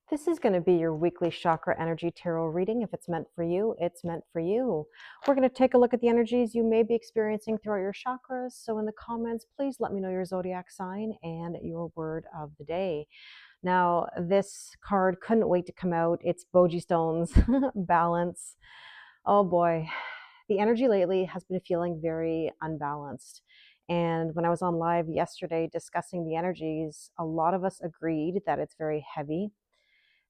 This is going to be your weekly chakra energy tarot reading. If it's meant for you, it's meant for you. We're going to take a look at the energies you may be experiencing throughout your chakras. So, in the comments, please let me know your zodiac sign and your word of the day. Now, this card couldn't wait to come out. It's Boji Stone's balance. Oh boy, the energy lately has been feeling very unbalanced. And when I was on live yesterday discussing the energies, a lot of us agreed that it's very heavy.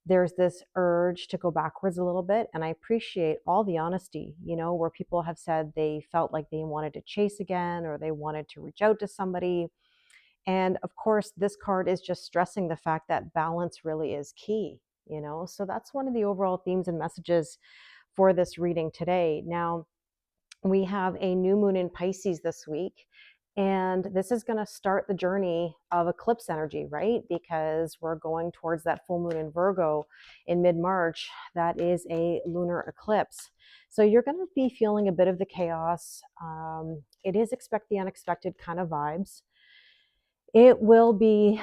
There's this urge to go backwards a little bit. And I appreciate all the honesty, where people have said they felt like they wanted to chase again or they wanted to reach out to somebody. And of course, this card is just stressing the fact that balance really is key. So that's one of the overall themes and messages for this reading today. Now, we have a new moon in Pisces this week. And this is going to start the journey of eclipse energy, right? Because we're going towards that full moon in Virgo in mid-March. That is a lunar eclipse. So you're going to be feeling a bit of the chaos. It is expect the unexpected kind of vibes. It will be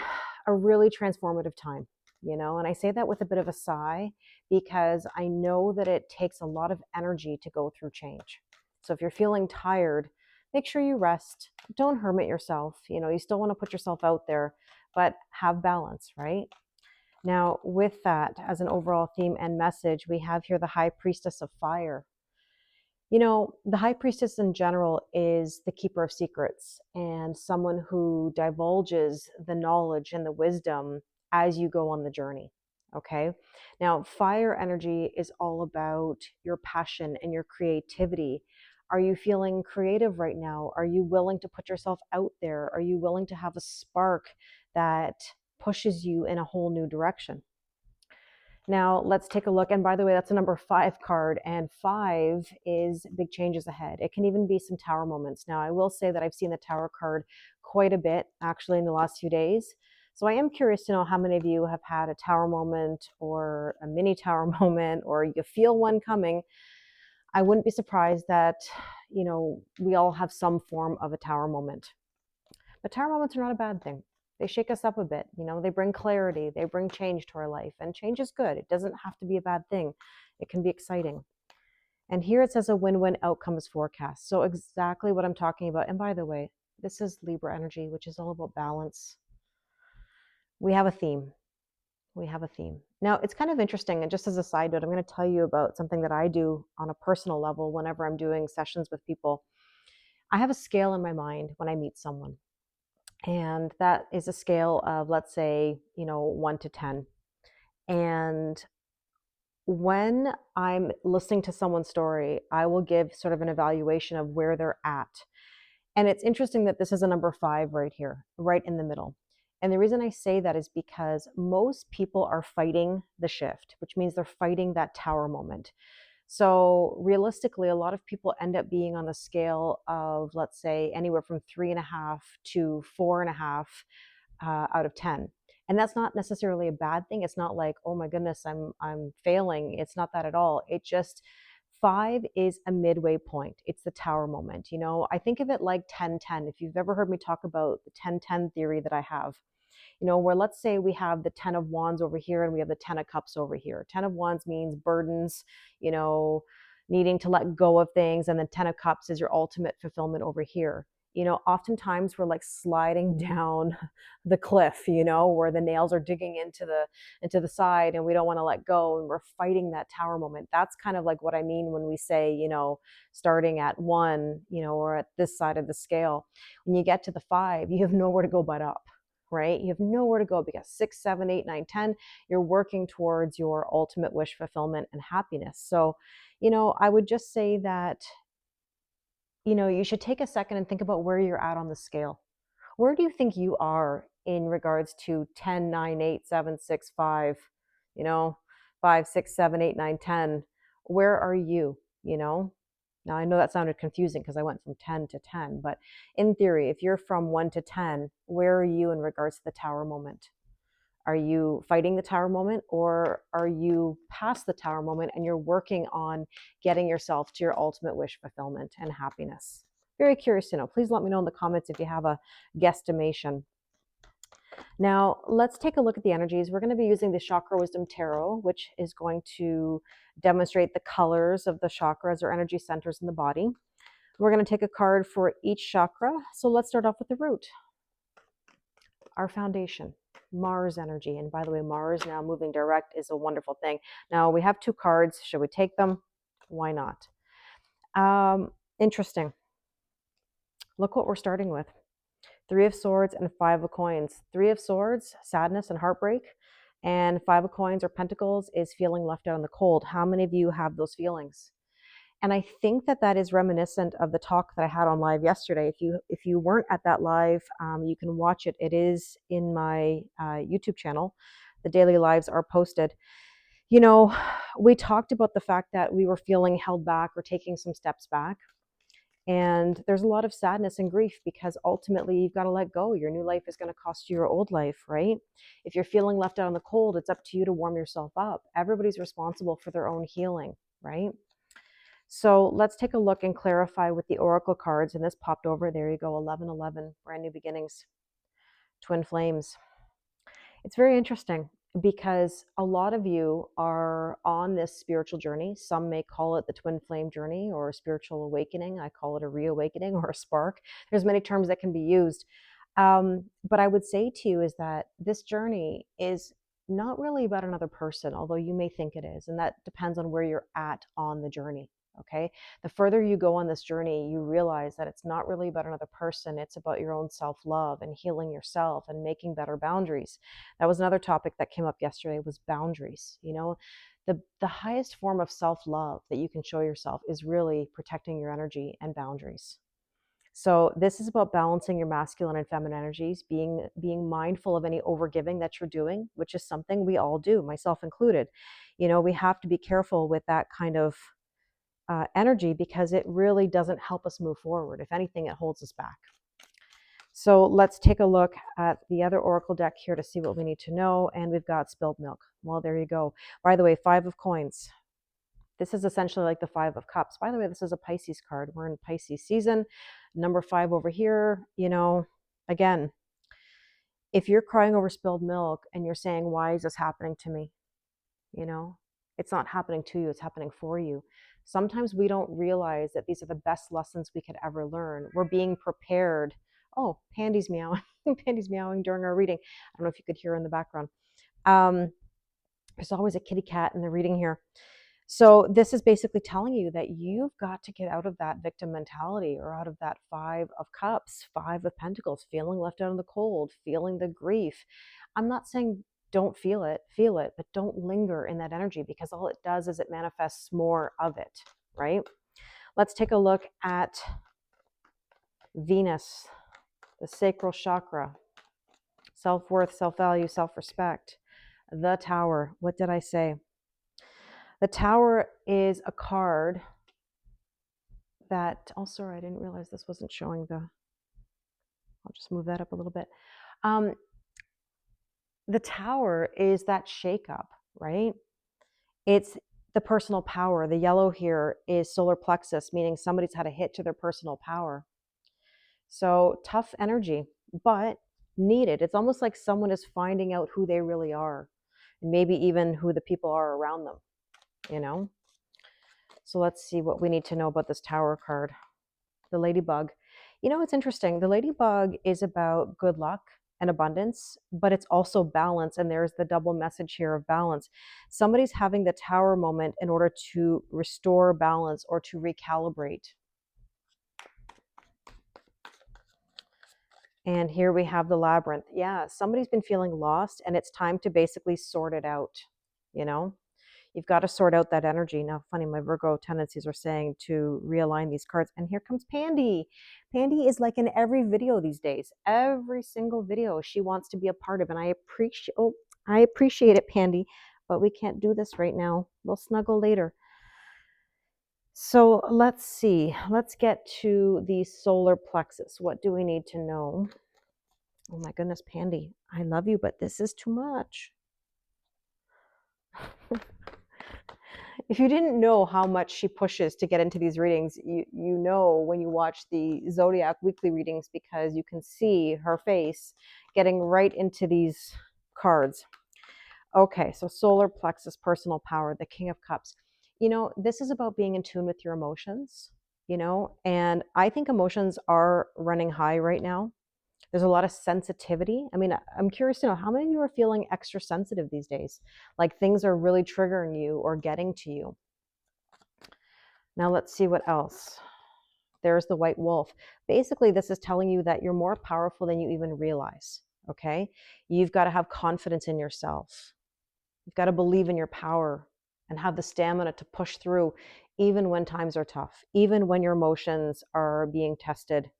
a really transformative time, and I say that with a bit of a sigh because I know that it takes a lot of energy to go through change. So if you're feeling tired, make sure you rest. Don't hermit yourself. You still want to put yourself out there, but have balance, right? Now, with that, as an overall theme and message, we have here the High Priestess of Fire. The high priestess in general is the keeper of secrets and someone who divulges the knowledge and the wisdom as you go on the journey. Okay. Now, fire energy is all about your passion and your creativity. Are you feeling creative right now? Are you willing to put yourself out there? Are you willing to have a spark that pushes you in a whole new direction? Now let's take a look. And by the way, that's a number 5 card, and 5 is big changes ahead. It can even be some tower moments. Now I will say that I've seen the tower card quite a bit actually in the last few days. So I am curious to know how many of you have had a tower moment or a mini tower moment, or you feel one coming. I wouldn't be surprised that, we all have some form of a tower moment. But tower moments are not a bad thing. They shake us up a bit. They bring clarity, they bring change to our life. And change is good. It doesn't have to be a bad thing, it can be exciting. And here it says a win-win outcomes forecast. So, exactly what I'm talking about. And by the way, this is Libra energy, which is all about balance. We have a theme. We have a theme. Now, it's kind of interesting. And just as a side note, I'm going to tell you about something that I do on a personal level whenever I'm doing sessions with people. I have a scale in my mind when I meet someone. And that is a scale of, let's say, 1 to 10. And when I'm listening to someone's story, I will give sort of an evaluation of where they're at. And it's interesting that this is a number 5 right here, right in the middle. And the reason I say that is because most people are fighting the shift, which means they're fighting that tower moment. So realistically, a lot of people end up being on a scale of, let's say, anywhere from 3.5 to 4.5 out of 10. And that's not necessarily a bad thing. It's not like, oh my goodness, I'm failing. It's not that at all. It just 5 is a midway point. It's the tower moment. I think of it like 10-10. If you've ever heard me talk about the 10-10 theory that I have, where let's say we have the 10 of wands over here and we have the 10 of cups over here. 10 of wands means burdens, needing to let go of things. And the 10 of cups is your ultimate fulfillment over here. Oftentimes we're like sliding down the cliff, where the nails are digging into the side and we don't want to let go and we're fighting that tower moment. That's kind of like what I mean when we say, starting at 1, or at this side of the scale. When you get to the 5, you have nowhere to go but up. Right? You have nowhere to go because 6, 7, 8, 9, 10, you're working towards your ultimate wish fulfillment and happiness. So, I would just say that, you should take a second and think about where you're at on the scale. Where do you think you are in regards to 10, 9, 8, 7, 6, 5, 5, 6, 7, 8, 9, 10? Where are you, Now, I know that sounded confusing because I went from 10 to 10, but in theory, if you're from 1 to 10, where are you in regards to the tower moment? Are you fighting the tower moment, or are you past the tower moment and you're working on getting yourself to your ultimate wish fulfillment and happiness? Very curious to know. Please let me know in the comments if you have a guesstimation. Now, let's take a look at the energies. We're going to be using the Chakra Wisdom Tarot, which is going to demonstrate the colors of the chakras or energy centers in the body. We're going to take a card for each chakra. So let's start off with the root, our foundation, Mars energy. And by the way, Mars now moving direct is a wonderful thing. Now, we have 2 cards. Should we take them? Why not? Interesting. Look what we're starting with. 3 of Swords and 5 of Coins. 3 of Swords, sadness and heartbreak. And 5 of Coins or Pentacles is feeling left out in the cold. How many of you have those feelings? And I think that that is reminiscent of the talk that I had on live yesterday. If you weren't at that live, you can watch it. It is in my YouTube channel. The daily lives are posted. You know, we talked about the fact that we were feeling held back or taking some steps back. And there's a lot of sadness and grief because ultimately you've got to let go. Your new life is going to cost you your old life, right? If you're feeling left out in the cold, it's up to you to warm yourself up. Everybody's responsible for their own healing, right? So let's take a look and clarify with the oracle cards. And this popped over. There you go. 1111, brand new beginnings, twin flames. It's very interesting because a lot of you are on this spiritual journey. Some may call it the twin flame journey or a spiritual awakening. I call it a reawakening or a spark. There's many terms that can be used. But I would say to you is that this journey is not really about another person, although you may think it is. And that depends on where you're at on the journey. Okay. The further you go on this journey, you realize that it's not really about another person. It's about your own self-love and healing yourself and making better boundaries. That was another topic that came up yesterday was boundaries. You know, the highest form of self-love that you can show yourself is really protecting your energy and boundaries. So this is about balancing your masculine and feminine energies, being mindful of any overgiving that you're doing, which is something we all do, myself included. You know, we have to be careful with that kind of energy because it really doesn't help us move forward. If anything, it holds us back. So let's take a look at the other oracle deck here to see what we need to know. And we've got spilled milk. Well, there you go. By the way, 5 of Coins. This is essentially like the 5 of Cups. By the way, this is a Pisces card. We're in Pisces season. Number 5 over here, you know, again, if you're crying over spilled milk and you're saying, why is this happening to me? You know, it's not happening to you, it's happening for you. Sometimes we don't realize that these are the best lessons we could ever learn. We're being prepared. Oh, Pandy's meowing. Pandy's meowing during our reading. I don't know if you could hear in the background. There's always a kitty cat in the reading here. So this is basically telling you that you've got to get out of that victim mentality or out of that 5 of Cups, 5 of Pentacles, feeling left out in the cold, feeling the grief. I'm not saying don't feel it, but don't linger in that energy because all it does is it manifests more of it, right? Let's take a look at Venus, the sacral chakra, self-worth, self-value, self-respect, the Tower. What did I say? The Tower is a card that, oh, sorry, I didn't realize this wasn't showing the, I'll just move that up a little bit. The Tower is that shakeup, right? It's the personal power. The yellow here is solar plexus, meaning somebody's had a hit to their personal power. So tough energy, but needed. It's almost like someone is finding out who they really are, and maybe even who the people are around them, you know? So let's see what we need to know about this Tower card. The ladybug. You know, it's interesting. The ladybug is about good luck and abundance, but it's also balance. And there's the double message here of balance. Somebody's having the Tower moment in order to restore balance or to recalibrate. And here we have the Labyrinth. Yeah, somebody's been feeling lost and it's time to basically sort it out, you know? You've got to sort out that energy. Now, funny, my Virgo tendencies are saying to realign these cards. And here comes Pandy. Pandy is like in every video these days. Every single video she wants to be a part of. And I appreciate it, Pandy. But we can't do this right now. We'll snuggle later. So let's see. Let's get to the solar plexus. What do we need to know? Oh my goodness, Pandy. I love you, but this is too much. If you didn't know how much she pushes to get into these readings, you know when you watch the Zodiac weekly readings because you can see her face getting right into these cards. Okay, so solar plexus, personal power, the King of Cups. This is about being in tune with your emotions, and I think emotions are running high right now. There's a lot of sensitivity. I mean, I'm curious to know how many of you are feeling extra sensitive these days? Like things are really triggering you or getting to you. Now let's see what else. There's the white wolf. Basically, this is telling you that you're more powerful than you even realize, okay? You've got to have confidence in yourself. You've got to believe in your power and have the stamina to push through even when times are tough, even when your emotions are being tested.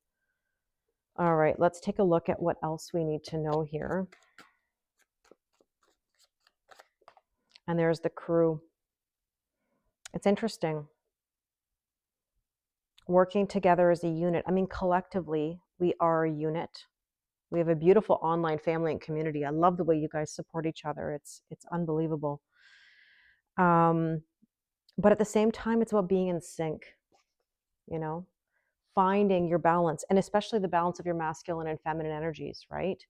All right, let's take a look at what else we need to know here. And there's the crew. It's interesting. Working together as a unit. I mean, collectively, we are a unit. We have a beautiful online family and community. I love the way you guys support each other. It's unbelievable. But at the same time, it's about being in sync, you know, finding your balance, and especially the balance of your masculine and feminine energies, right?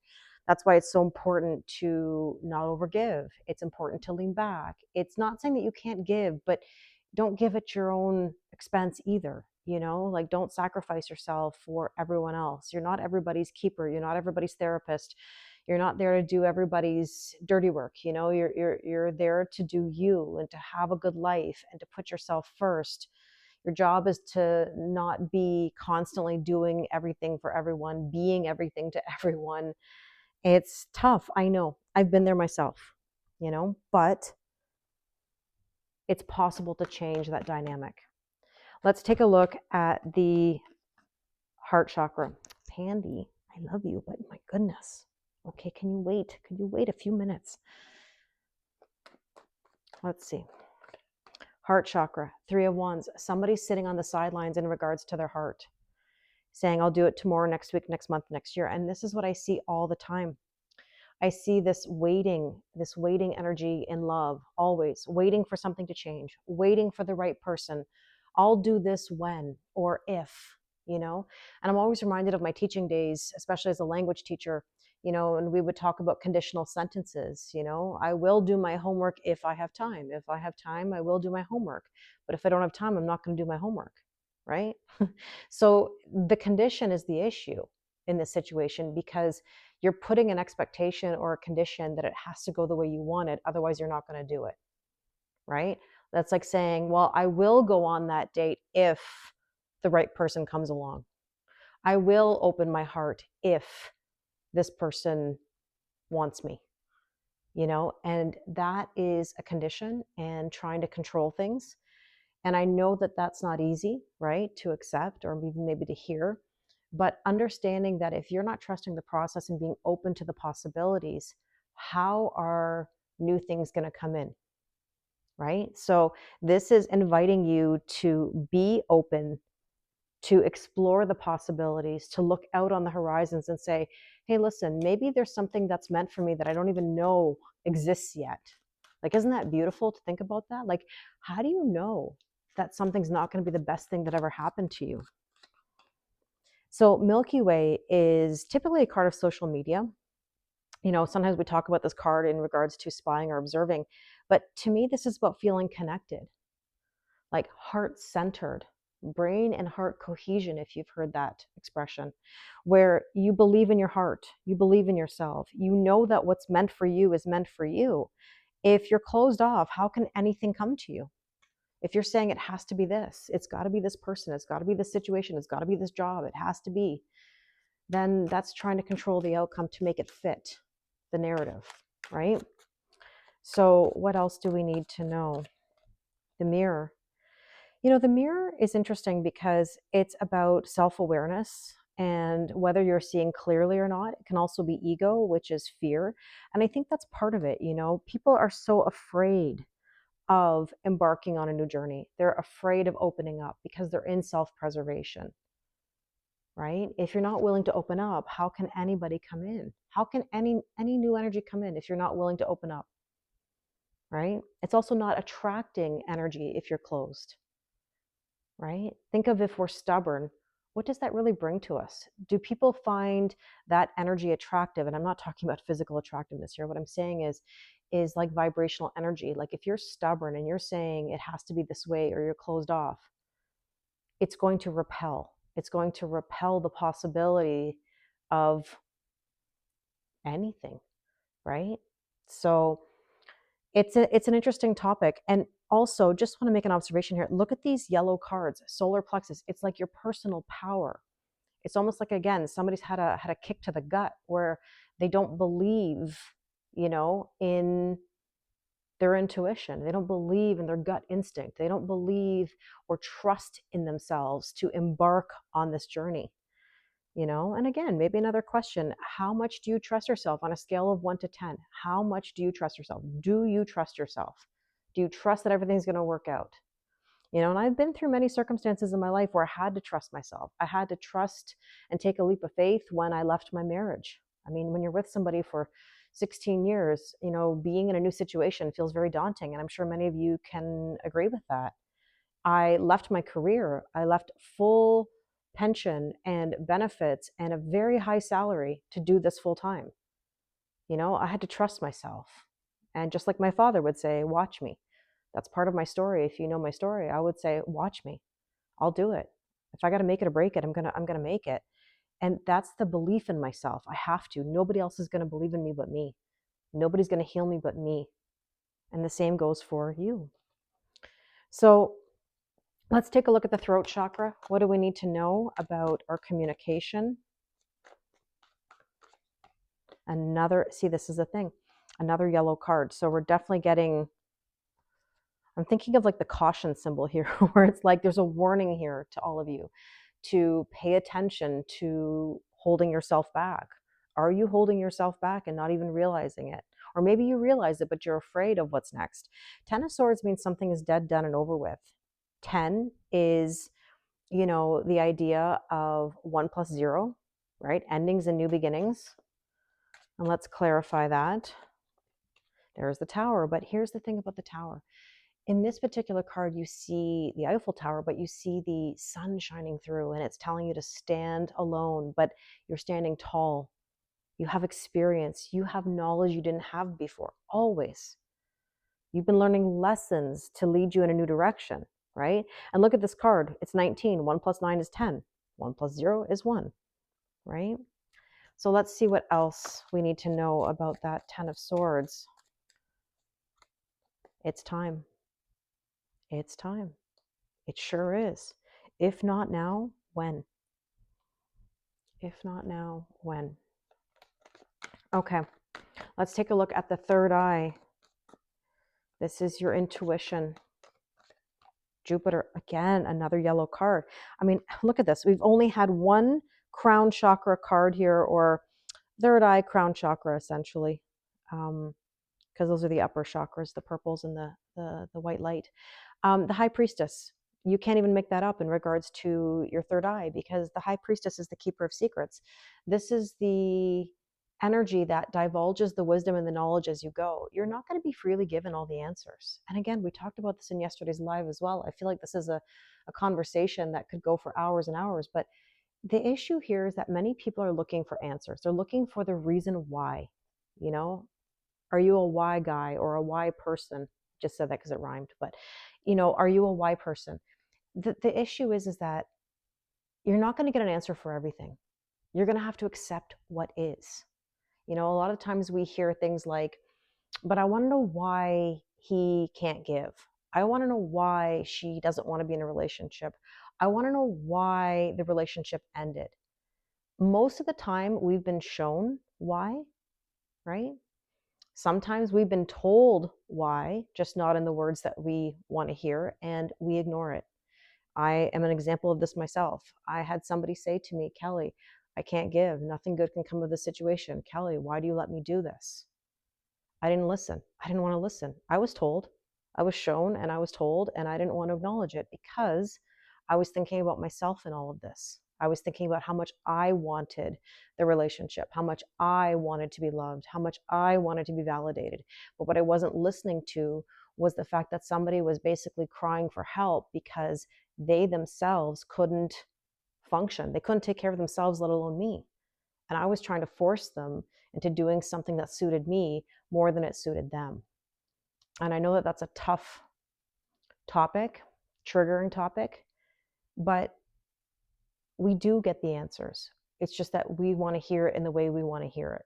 That's why it's so important to not overgive. It's important to lean back. It's not saying that you can't give, but don't give at your own expense either. Like don't sacrifice yourself for everyone else. You're not everybody's keeper. You're not everybody's therapist. You're not there to do everybody's dirty work. You're there to do you and to have a good life and to put yourself first. Your job is to not be constantly doing everything for everyone, being everything to everyone. It's tough. I know. I've been there myself, but it's possible to change that dynamic. Let's take a look at the heart chakra. Pandy, I love you, but my goodness. Okay, can you wait? Can you wait a few minutes? Let's see. Heart chakra, 3 of Wands. Somebody's sitting on the sidelines in regards to their heart, saying, I'll do it tomorrow, next week, next month, next year. And this is what I see all the time. I see this waiting energy in love, always waiting for something to change, waiting for the right person. I'll do this when or if, and I'm always reminded of my teaching days, especially as a language teacher, and we would talk about conditional sentences. I will do my homework if I have time. If I have time, I will do my homework. But if I don't have time, I'm not going to do my homework, right? So the condition is the issue in this situation, because you're putting an expectation or a condition that it has to go the way you want it. Otherwise, you're not going to do it, right? That's like saying, well, I will go on that date if the right person comes along. I will open my heart if this person wants me, and that is a condition and trying to control things. And I know that that's not easy, right, to accept or even maybe to hear. But understanding that if you're not trusting the process and being open to the possibilities, how are new things going to come in, right? So this is inviting you to be open, to explore the possibilities, to look out on the horizons and say, hey, listen, maybe there's something that's meant for me that I don't even know exists yet. Like, isn't that beautiful to think about that? Like, how do you know that something's not going to be the best thing that ever happened to you? So Milky Way is typically a card of social media. Sometimes we talk about this card in regards to spying or observing, but to me, this is about feeling connected, like heart-centered, brain and heart cohesion, if you've heard that expression, where you believe in your heart, you believe in yourself, you know that what's meant for you is meant for you. If you're closed off, how can anything come to you? If you're saying it has to be this, it's got to be this person, it's got to be this situation, it's got to be this job, it has to be, then that's trying to control the outcome to make it fit the narrative, right? So what else do we need to know? The mirror. The mirror is interesting because it's about self-awareness, and whether you're seeing clearly or not. It can also be ego, which is fear. And I think that's part of it. People are so afraid of embarking on a new journey. They're afraid of opening up because they're in self-preservation, right? If you're not willing to open up, how can anybody come in? How can any new energy come in if you're not willing to open up, right? It's also not attracting energy if you're closed, right? Think of if we're stubborn, what does that really bring to us? Do people find that energy attractive? And I'm not talking about physical attractiveness here. What I'm saying is like vibrational energy. Like if you're stubborn and you're saying it has to be this way or you're closed off, it's going to repel. It's going to repel the possibility of anything, right? So it's an interesting topic. And also, just want to make an observation here. Look at these yellow cards, solar plexus. It's like your personal power. It's almost like, again, somebody's had a kick to the gut where they don't believe, in their intuition. They don't believe in their gut instinct. They don't believe or trust in themselves to embark on this journey. And again, maybe another question: how much do you trust yourself on a scale of 1 to 10? How much do you trust yourself? Do you trust yourself? Do you trust that everything's going to work out? And I've been through many circumstances in my life where I had to trust myself. I had to trust and take a leap of faith when I left my marriage. I mean, when you're with somebody for 16 years, being in a new situation feels very daunting. And I'm sure many of you can agree with that. I left my career. I left full pension and benefits and a very high salary to do this full time. I had to trust myself. And just like my father would say, watch me. That's part of my story. If you know my story, I would say, watch me. I'll do it. If I got to make it or break it, I'm going to make it. And that's the belief in myself. I have to. Nobody else is going to believe in me but me. Nobody's going to heal me but me. And the same goes for you. So let's take a look at the throat chakra. What do we need to know about our communication? See, this is the thing. Another yellow card. So we're definitely getting, I'm thinking of like the caution symbol here, where it's like there's a warning here to all of you to pay attention to holding yourself back. Are you holding yourself back and not even realizing it? Or maybe you realize it, but you're afraid of what's next. 10 of Swords means something is dead, done, and over with. 10 is, the idea of 1 plus 0, right? Endings and new beginnings. And let's clarify that. There's the Tower, but here's the thing about the Tower. In this particular card, you see the Eiffel Tower, but you see the sun shining through, and it's telling you to stand alone, but you're standing tall. You have experience. You have knowledge you didn't have before, always. You've been learning lessons to lead you in a new direction, right? And look at this card. It's 19. 1 plus 9 is 10. 1 plus 0 is 1, right? So let's see what else we need to know about that 10 of Swords. It's time. It's time. It sure is. If not now, when? If not now, when? Okay, let's take a look at the third eye. This is your intuition. Jupiter, again, another yellow card. I mean, look at this. We've only had one crown chakra card here, or third eye crown chakra, essentially, because those are the upper chakras, the purples and the white light. The High Priestess. You can't even make that up in regards to your third eye, because the High Priestess is the keeper of secrets. This is the energy that divulges the wisdom and the knowledge as you go. You're not going to be freely given all the answers. And again, we talked about this in yesterday's live as well. I feel like this is a conversation that could go for hours and hours. But the issue here is that many people are looking for answers. They're looking for the reason why. Are you a why guy or a why person? Just said that because it rhymed. But, are you a why person? The issue is that you're not going to get an answer for everything. You're going to have to accept what is. A lot of times we hear things like, but I want to know why he can't give. I want to know why she doesn't want to be in a relationship. I want to know why the relationship ended. Most of the time we've been shown why, right? Sometimes we've been told why, just not in the words that we want to hear, and we ignore it. I am an example of this myself. I had somebody say to me, Kelly, I can't give. Nothing good can come of this situation. Kelly, why do you let me do this? I didn't listen. I didn't want to listen. I was told, I was shown, and I was told, and I didn't want to acknowledge it because I was thinking about myself in all of this. I was thinking about how much I wanted the relationship, how much I wanted to be loved, how much I wanted to be validated. But what I wasn't listening to was the fact that somebody was basically crying for help because they themselves couldn't function. They couldn't take care of themselves, let alone me. And I was trying to force them into doing something that suited me more than it suited them. And I know that that's a tough topic, triggering topic, but we do get the answers. It's just that we want to hear it in the way we want to hear it,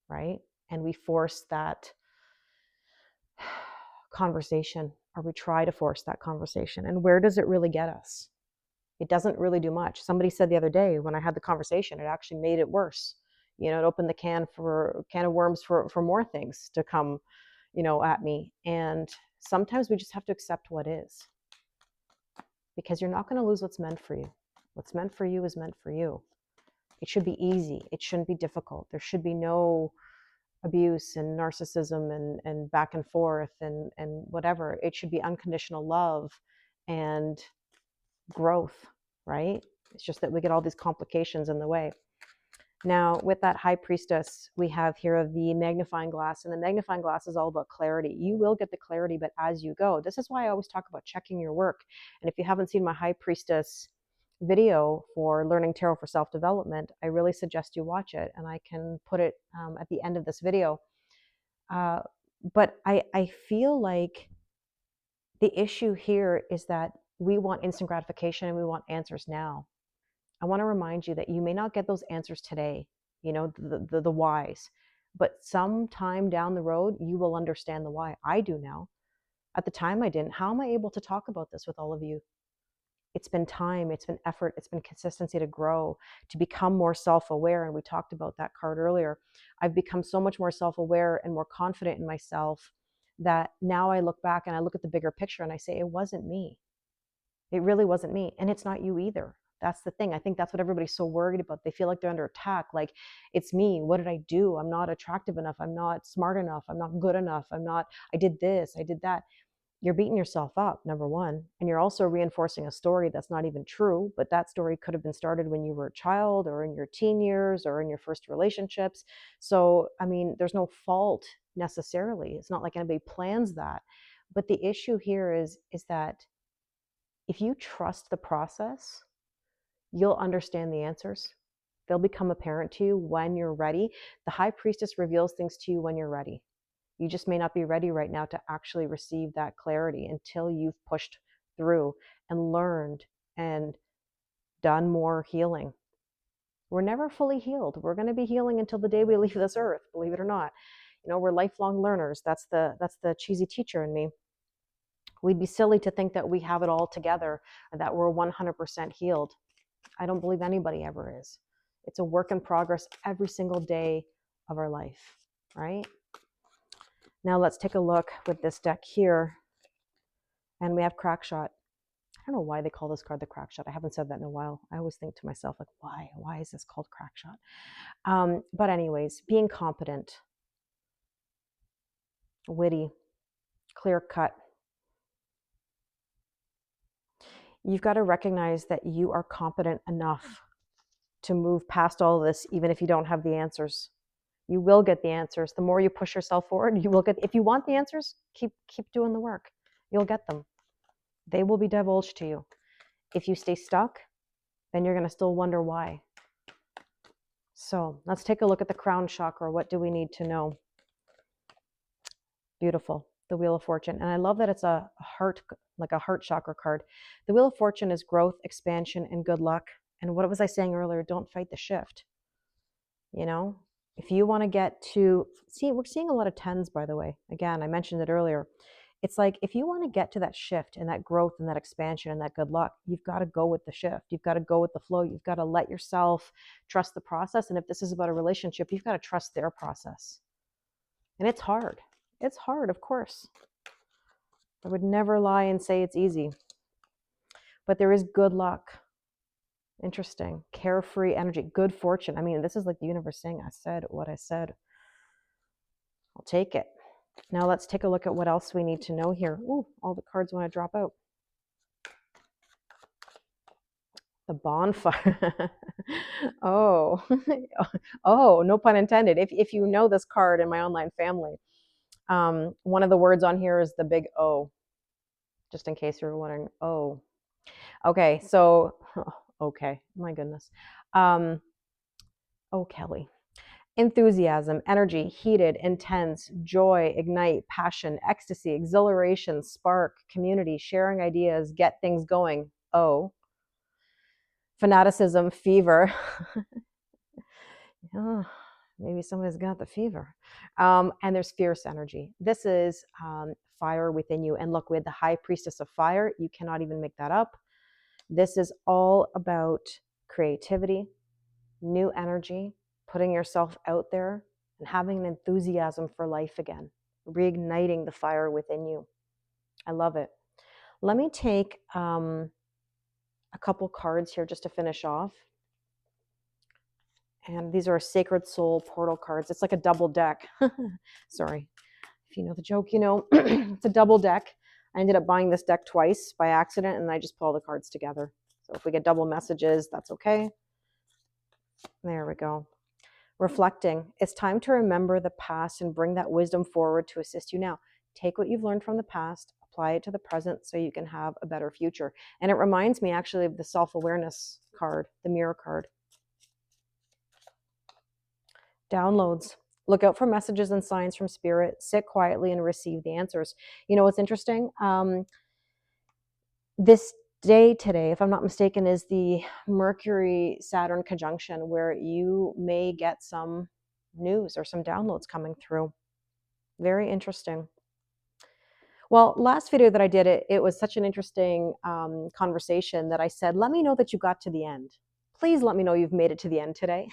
right? And we force that conversation, or we try to force that conversation. And where does it really get us? It doesn't really do much. Somebody said the other day when I had the conversation, it actually made it worse. It opened the can of worms for more things to come, at me. And sometimes we just have to accept what is, because you're not going to lose what's meant for you. What's meant for you is meant for you. It should be easy. It shouldn't be difficult. There should be no abuse and narcissism and back and forth and whatever. It should be unconditional love and growth, right? It's just that we get all these complications in the way. Now, with that high priestess, we have here the magnifying glass, and the magnifying glass is all about clarity. You will get the clarity, but as you go. This is why I always talk about checking your work. And if you haven't seen my high priestess video for learning tarot for self-development, I really suggest you watch it, and I can put it at the end of this video. But I feel like the issue here is that we want instant gratification and we want answers now. I want to remind you that you may not get those answers today, the whys, but sometime down the road, you will understand the why. I do now. At the time I didn't. How am I able to talk about this with all of you? It's been time, it's been effort, it's been consistency to grow, to become more self-aware. And we talked about that card earlier. I've become so much more self-aware and more confident in myself that now I look back and I look at the bigger picture and I say, it wasn't me. It really wasn't me. And it's not you either. That's the thing. I think that's what everybody's so worried about. They feel like they're under attack. Like, it's me. What did I do? I'm not attractive enough. I'm not smart enough. I'm not good enough. I did this. I did that. You're beating yourself up, number one. And you're also reinforcing a story that's not even true. But that story could have been started when you were a child or in your teen years or in your first relationships. So, I mean, there's no fault necessarily. It's not like anybody plans that. But the issue here is that if you trust the process, you'll understand the answers. They'll become apparent to you when you're ready. The high priestess reveals things to you when you're ready. You just may not be ready right now to actually receive that clarity until you've pushed through and learned and done more healing. We're never fully healed. We're going to be healing until the day we leave this earth, believe it or not. We're lifelong learners. That's the cheesy teacher in me. We'd be silly to think that we have it all together, that we're 100% healed. I don't believe anybody ever is. It's a work in progress every single day of our life, right? Now let's take a look with this deck here. And we have Crackshot. I don't know why they call this card the Crackshot. I haven't said that in a while. I always think to myself, like, why? Why is this called Crackshot? But anyways, being competent, witty, clear cut. You've got to recognize that you are competent enough to move past all of this, even if you don't have the answers. You will get the answers. The more you push yourself forward, you will get. If you want the answers, keep doing the work. You'll get them. They will be divulged to you. If you stay stuck, then you're going to still wonder why. So let's take a look at the crown chakra. What do we need to know? Beautiful. The Wheel of Fortune. And I love that it's a heart, like a heart chakra card. The Wheel of Fortune is growth, expansion, and good luck. And what was I saying earlier? Don't fight the shift. If you want to get to, we're seeing a lot of 10s, by the way. Again, I mentioned it earlier. It's like, if you want to get to that shift and that growth and that expansion and that good luck, you've got to go with the shift. You've got to go with the flow. You've got to let yourself trust the process. And if this is about a relationship, you've got to trust their process. And it's hard. It's hard, of course. I would never lie and say it's easy. But there is good luck. Interesting. Carefree energy. Good fortune. I mean, this is like the universe saying, I said what I said. I'll take it. Now let's take a look at what else we need to know here. Ooh, all the cards want to drop out. The bonfire. Oh, no pun intended. If you know this card in my online family, one of the words on here is the big O, just in case you're wondering. Oh, okay. So Okay, my goodness. Um, oh, Kelly. Enthusiasm, energy, heated, intense, joy, ignite, passion, ecstasy, exhilaration, spark, community, sharing ideas, get things going. Oh, fanaticism, fever. Oh, maybe somebody's got the fever. And there's fierce energy. This is fire within you. And look, with the high priestess of fire, you cannot even make that up. This is all about creativity, new energy, putting yourself out there and having an enthusiasm for life again, reigniting the fire within you. I love it. Let me take a couple cards here just to finish off. And these are Sacred Soul Portal cards. It's like a double deck. Sorry. If you know the joke, you know. It's a double deck. I ended up buying this deck twice by accident, and I just put all the cards together. So if we get double messages, that's okay. There we go. Reflecting. It's time to remember the past and bring that wisdom forward to assist you now. Take what you've learned from the past, apply it to the present so you can have a better future. And it reminds me actually of the self-awareness card, the mirror card. Downloads. Look out for messages and signs from spirit. Sit quietly and receive the answers. You know what's interesting? This day today, if I'm not mistaken, is the Mercury-Saturn conjunction, where you may get some news or some downloads coming through. Very interesting. Well, last video that I did, it was such an interesting conversation that I said, let me know that you got to the end. Please let me know you've made it to the end today.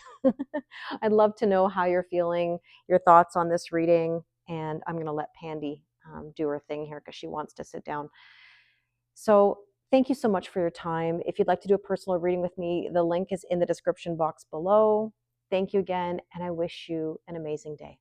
I'd love to know how you're feeling, your thoughts on this reading, and I'm going to let Pandy do her thing here because she wants to sit down. So thank you so much for your time. If you'd like to do a personal reading with me, the link is in the description box below. Thank you again, and I wish you an amazing day.